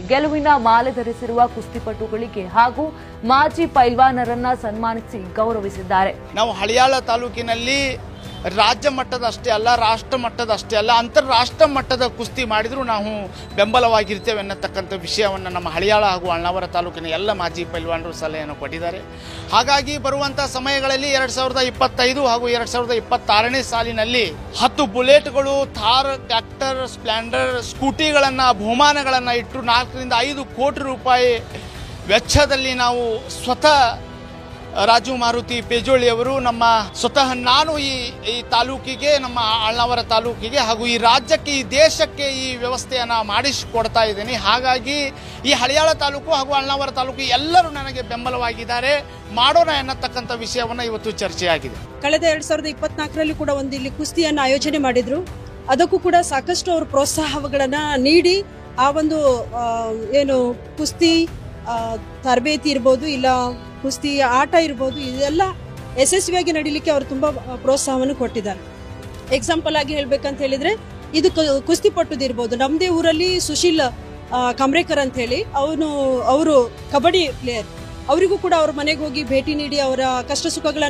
ಗೆಲುವಿನ ಮಾಲೆ ಧರಿಸಿರುವ ಕುಸ್ತಿಪಟುಗಳಿಗೆ ಹಾಗೂ ಮಾಜಿ ಪೈಲ್ವಾನರನ್ನ ಸನ್ಮಾನಿಸಿ ಗೌರವಿಸಿದ್ದಾರೆ. ನಾವು ಹಳಿಯಾಳ ತಾಲೂಕಿನಲ್ಲಿ ರಾಜ್ಯ ಮಟ್ಟದಷ್ಟೇ ಅಲ್ಲ, ರಾಷ್ಟ್ರ ಮಟ್ಟದಷ್ಟೇ ಅಲ್ಲ, ಅಂತಾರಾಷ್ಟ್ರ ಮಟ್ಟದ ಕುಸ್ತಿ ಮಾಡಿದರೂ ನಾವು ಬೆಂಬಲವಾಗಿರ್ತೇವೆ ಅನ್ನತಕ್ಕಂಥ ವಿಷಯವನ್ನು ನಮ್ಮ ಹಳಿಯಾಳ ಹಾಗೂ ಅಳ್ನಾವರ ತಾಲೂಕಿನ ಎಲ್ಲ ಮಾಜಿ ಪೈಲ್ವಾನರು ಸಲಹೆಯನ್ನು ಕೊಟ್ಟಿದ್ದಾರೆ. ಹಾಗಾಗಿ ಬರುವಂಥ ಸಮಯಗಳಲ್ಲಿ 2025 ಹಾಗೂ 2026ನೇ ಸಾಲಿನಲ್ಲಿ 10 ಬುಲೆಟ್ಗಳು, ಥಾರ್, ಟ್ರ್ಯಾಕ್ಟರ್, ಸ್ಪ್ಲೆಂಡರ್, ಸ್ಕೂಟಿಗಳನ್ನು, ಬಹುಮಾನಗಳನ್ನು ಇಟ್ಟು 4 ರಿಂದ 5 ಕೋಟಿ ರೂಪಾಯಿ ವೆಚ್ಚದಲ್ಲಿ ನಾವು ಸ್ವತಃ ರಾಜು ಮಾರುತಿ ಪೇಜೋಳಿ ಅವರು ನಮ್ಮ ಸ್ವತಃ ನಾನು ಈ ತಾಲೂಕಿಗೆ, ನಮ್ಮ ಅಳ್ನಾವರ ತಾಲೂಕಿಗೆ ಹಾಗೂ ಈ ರಾಜ್ಯಕ್ಕೆ, ಈ ದೇಶಕ್ಕೆ ಈ ವ್ಯವಸ್ಥೆಯನ್ನು ಮಾಡಿಸಿಕೊಡ್ತಾ ಇದ್ದೀನಿ. ಹಾಗಾಗಿ ಈ ಹಳಿಯಾಳ ತಾಲೂಕು ಹಾಗೂ ಅಳ್ನಾವರ ತಾಲೂಕು ಎಲ್ಲರೂ ನನಗೆ ಬೆಂಬಲವಾಗಿದ್ದಾರೆ. ಮಾಡೋಣ ಎನ್ನತಕ್ಕಂಥ ವಿಷಯವನ್ನು ಇವತ್ತು ಚರ್ಚೆಯಾಗಿದೆ. ಕಳೆದ 2024ರಲ್ಲಿ ಕೂಡ ಒಂದು ಇಲ್ಲಿ ಕುಸ್ತಿಯನ್ನು ಆಯೋಜನೆ ಮಾಡಿದ್ರು. ಅದಕ್ಕೂ ಕೂಡ ಸಾಕಷ್ಟು ಅವರು ಪ್ರೋತ್ಸಾಹಗಳನ್ನ ನೀಡಿ ಆ ಒಂದು ಏನು ಕುಸ್ತಿ ತರಬೇತಿ ಇರ್ಬೋದು, ಇಲ್ಲ ಕುಸ್ತಿ ಆಟ ಇರ್ಬೋದು, ಇದೆಲ್ಲ ಯಶಸ್ವಿಯಾಗಿ ನಡೀಲಿಕ್ಕೆ ಅವರು ತುಂಬಾ ಪ್ರೋತ್ಸಾಹವನ್ನು ಕೊಟ್ಟಿದ್ದಾರೆ. ಎಕ್ಸಾಂಪಲ್ ಆಗಿ ಹೇಳ್ಬೇಕಂತ ಹೇಳಿದ್ರೆ, ಇದು ಕುಸ್ತಿಪಟ್ಟುದಿರ್ಬೋದು. ನಮ್ಮದೇ ಊರಲ್ಲಿ ಸುಶೀಲ್ ಕಮ್ರೇಕರ್ ಅಂತ ಹೇಳಿ ಅವರು ಕಬಡ್ಡಿ ಪ್ಲೇಯರ್. ಅವರಿಗೂ ಕೂಡ ಅವ್ರ ಮನೆಗೆ ಹೋಗಿ ಭೇಟಿ ನೀಡಿ ಅವರ ಕಷ್ಟ ಸುಖಗಳನ್ನು